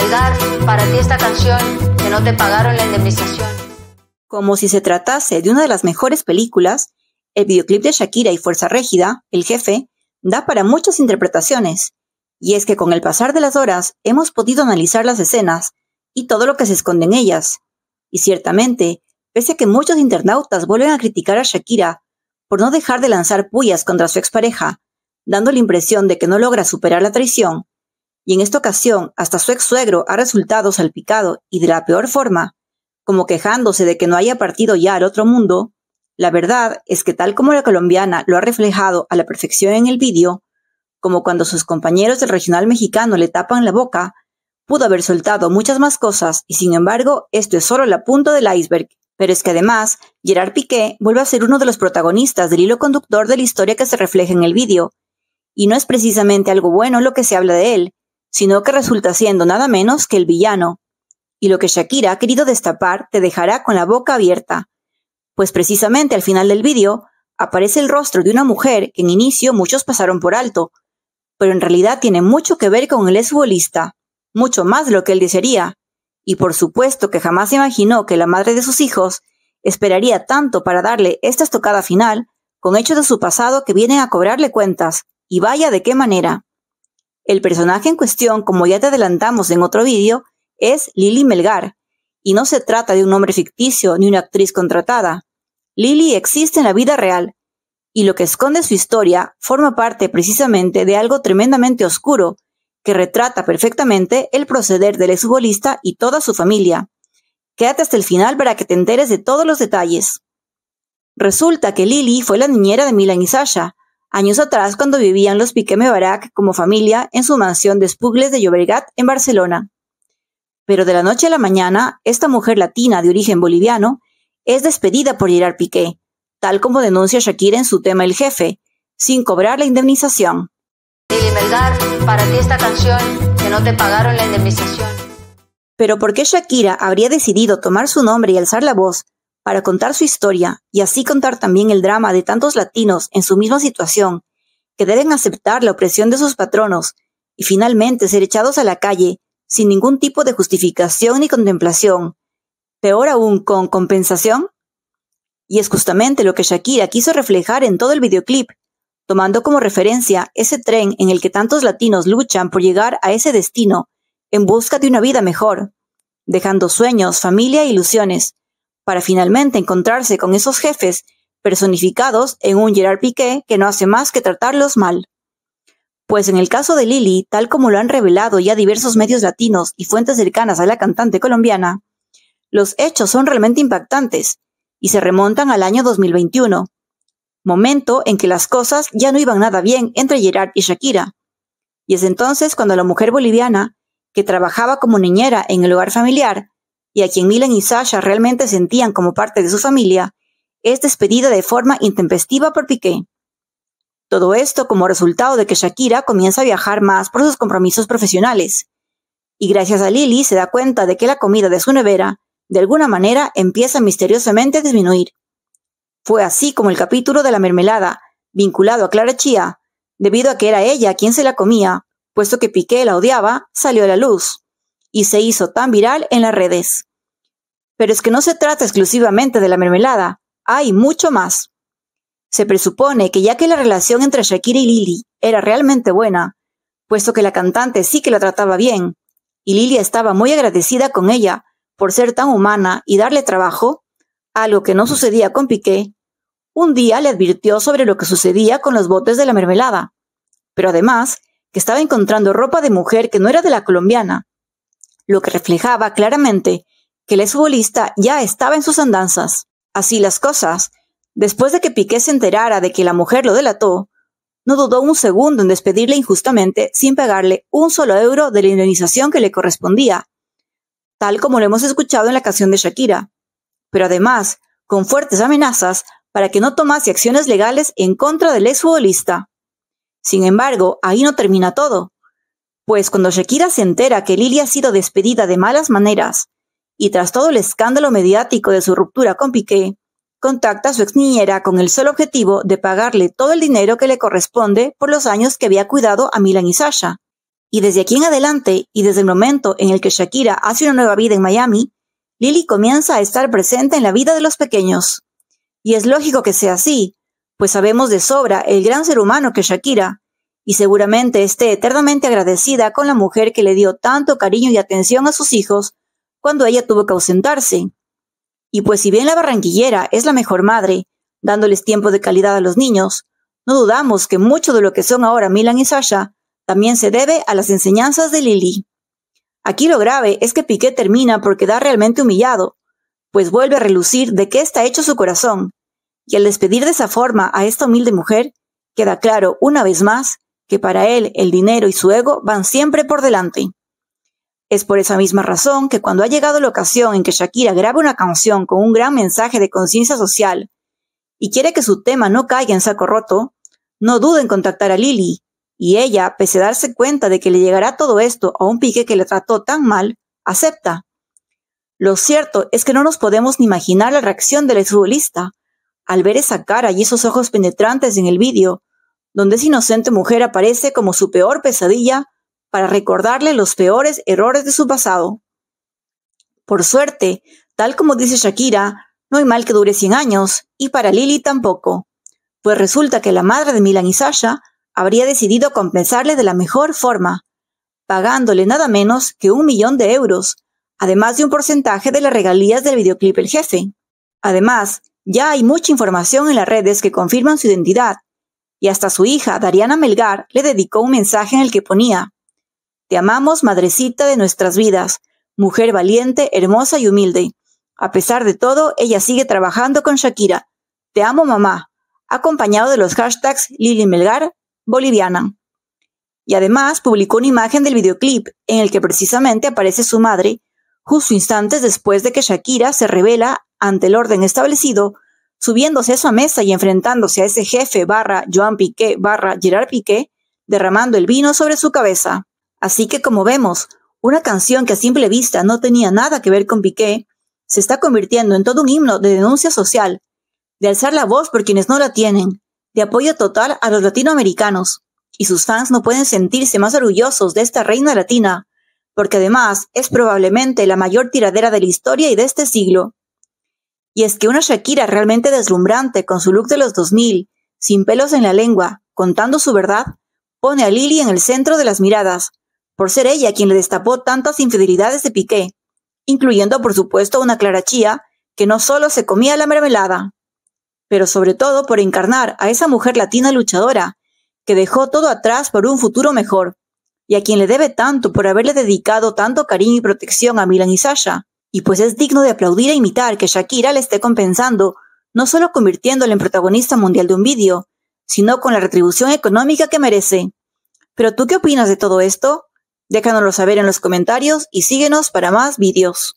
Melgar, para ti esta canción, que no te pagaron la indemnización. Como si se tratase de una de las mejores películas, el videoclip de Shakira y Fuerza Régida, El Jefe, da para muchas interpretaciones. Y es que con el pasar de las horas hemos podido analizar las escenas y todo lo que se esconde en ellas. Y ciertamente, pese a que muchos internautas vuelven a criticar a Shakira por no dejar de lanzar pullas contra su expareja, dando la impresión de que no logra superar la traición, y en esta ocasión hasta su ex suegro ha resultado salpicado y de la peor forma, como quejándose de que no haya partido ya al otro mundo, la verdad es que tal como la colombiana lo ha reflejado a la perfección en el vídeo, como cuando sus compañeros del regional mexicano le tapan la boca, pudo haber soltado muchas más cosas y sin embargo esto es solo la punta del iceberg. Pero es que además, Gerard Piqué vuelve a ser uno de los protagonistas del hilo conductor de la historia que se refleja en el vídeo, y no es precisamente algo bueno lo que se habla de él, sino que resulta siendo nada menos que el villano. Y lo que Shakira ha querido destapar te dejará con la boca abierta, pues precisamente al final del vídeo aparece el rostro de una mujer que en inicio muchos pasaron por alto, pero en realidad tiene mucho que ver con el exfutbolista, mucho más de lo que él desearía, y por supuesto que jamás imaginó que la madre de sus hijos esperaría tanto para darle esta estocada final con hechos de su pasado que vienen a cobrarle cuentas, y vaya de qué manera. El personaje en cuestión, como ya te adelantamos en otro vídeo, es Lili Melgar, y no se trata de un nombre ficticio ni una actriz contratada. Lili existe en la vida real, y lo que esconde su historia forma parte precisamente de algo tremendamente oscuro, que retrata perfectamente el proceder del exfutbolista y toda su familia. Quédate hasta el final para que te enteres de todos los detalles. Resulta que Lili fue la niñera de Milan y Sasha, años atrás cuando vivían los Piqué Mebarak como familia en su mansión de Esplugues de Llobregat en Barcelona. Pero de la noche a la mañana, esta mujer latina de origen boliviano es despedida por Gerard Piqué, tal como denuncia Shakira en su tema El Jefe, sin cobrar la indemnización. Lili Melgar, para ti esta canción, que no te pagaron la indemnización. Pero ¿por qué Shakira habría decidido tomar su nombre y alzar la voz para contar su historia y así contar también el drama de tantos latinos en su misma situación, que deben aceptar la opresión de sus patronos y finalmente ser echados a la calle sin ningún tipo de justificación ni contemplación, peor aún con compensación? Y es justamente lo que Shakira quiso reflejar en todo el videoclip, tomando como referencia ese tren en el que tantos latinos luchan por llegar a ese destino en busca de una vida mejor, dejando sueños, familia e ilusiones, para finalmente encontrarse con esos jefes personificados en un Gerard Piqué que no hace más que tratarlos mal. Pues en el caso de Lili, tal como lo han revelado ya diversos medios latinos y fuentes cercanas a la cantante colombiana, los hechos son realmente impactantes y se remontan al año 2021, momento en que las cosas ya no iban nada bien entre Gerard y Shakira. Y es entonces cuando la mujer boliviana, que trabajaba como niñera en el hogar familiar y a quien Milan y Sasha realmente sentían como parte de su familia, es despedida de forma intempestiva por Piqué. Todo esto como resultado de que Shakira comienza a viajar más por sus compromisos profesionales. Y gracias a Lili se da cuenta de que la comida de su nevera, de alguna manera, empieza misteriosamente a disminuir. Fue así como el capítulo de la mermelada, vinculado a Clara Chía, debido a que era ella quien se la comía, puesto que Piqué la odiaba, salió a la luz, y se hizo tan viral en las redes. Pero es que no se trata exclusivamente de la mermelada, hay mucho más. Se presupone que ya que la relación entre Shakira y Lili era realmente buena, puesto que la cantante sí que la trataba bien, y Lili estaba muy agradecida con ella por ser tan humana y darle trabajo, algo que no sucedía con Piqué, un día le advirtió sobre lo que sucedía con los botes de la mermelada, pero además que estaba encontrando ropa de mujer que no era de la colombiana, lo que reflejaba claramente que el exfutbolista ya estaba en sus andanzas. Así las cosas, después de que Piqué se enterara de que la mujer lo delató, no dudó un segundo en despedirle injustamente sin pagarle un solo euro de la indemnización que le correspondía, tal como lo hemos escuchado en la canción de Shakira, pero además con fuertes amenazas para que no tomase acciones legales en contra del exfutbolista. Sin embargo, ahí no termina todo, pues cuando Shakira se entera que Lili ha sido despedida de malas maneras, y tras todo el escándalo mediático de su ruptura con Piqué, contacta a su ex niñera con el solo objetivo de pagarle todo el dinero que le corresponde por los años que había cuidado a Milan y Sasha. Y desde aquí en adelante, y desde el momento en el que Shakira hace una nueva vida en Miami, Lily comienza a estar presente en la vida de los pequeños. Y es lógico que sea así, pues sabemos de sobra el gran ser humano que es Shakira, y seguramente esté eternamente agradecida con la mujer que le dio tanto cariño y atención a sus hijos cuando ella tuvo que ausentarse. Y pues si bien la barranquillera es la mejor madre, dándoles tiempo de calidad a los niños, no dudamos que mucho de lo que son ahora Milan y Sasha también se debe a las enseñanzas de Lily. Aquí lo grave es que Piqué termina por quedar realmente humillado, pues vuelve a relucir de qué está hecho su corazón, y al despedir de esa forma a esta humilde mujer, queda claro una vez más que para él el dinero y su ego van siempre por delante. Es por esa misma razón que cuando ha llegado la ocasión en que Shakira grabe una canción con un gran mensaje de conciencia social y quiere que su tema no caiga en saco roto, no duda en contactar a Lily, y ella, pese a darse cuenta de que le llegará todo esto a un Piqué que le trató tan mal, acepta. Lo cierto es que no nos podemos ni imaginar la reacción del exfutbolista al ver esa cara y esos ojos penetrantes en el vídeo, donde esa inocente mujer aparece como su peor pesadilla para recordarle los peores errores de su pasado. Por suerte, tal como dice Shakira, no hay mal que dure 100 años, y para Lily tampoco, pues resulta que la madre de Milan y Sasha habría decidido compensarle de la mejor forma, pagándole nada menos que 1 millón de euros, además de un porcentaje de las regalías del videoclip El Jefe. Además, ya hay mucha información en las redes que confirman su identidad, y hasta su hija, Dariana Melgar, le dedicó un mensaje en el que ponía: «Te amamos, madrecita de nuestras vidas, mujer valiente, hermosa y humilde. A pesar de todo, ella sigue trabajando con Shakira. Te amo, mamá», acompañado de los hashtags Lily Melgar, boliviana. Y además publicó una imagen del videoclip en el que precisamente aparece su madre, justo instantes después de que Shakira se revela ante el orden establecido, subiéndose a esa mesa y enfrentándose a ese jefe Joan Piqué Gerard Piqué, derramando el vino sobre su cabeza. Así que como vemos, una canción que a simple vista no tenía nada que ver con Piqué, se está convirtiendo en todo un himno de denuncia social, de alzar la voz por quienes no la tienen, de apoyo total a los latinoamericanos, y sus fans no pueden sentirse más orgullosos de esta reina latina, porque además es probablemente la mayor tiradera de la historia y de este siglo. Y es que una Shakira realmente deslumbrante con su look de los 2000, sin pelos en la lengua, contando su verdad, pone a Lily en el centro de las miradas, por ser ella quien le destapó tantas infidelidades de Piqué, incluyendo por supuesto a una Clara Chía que no solo se comía la mermelada, pero sobre todo por encarnar a esa mujer latina luchadora que dejó todo atrás por un futuro mejor, y a quien le debe tanto por haberle dedicado tanto cariño y protección a Milan y Sasha. Y pues es digno de aplaudir e imitar que Shakira le esté compensando, no solo convirtiéndola en protagonista mundial de un vídeo, sino con la retribución económica que merece. ¿Pero tú qué opinas de todo esto? Déjanoslo saber en los comentarios y síguenos para más vídeos.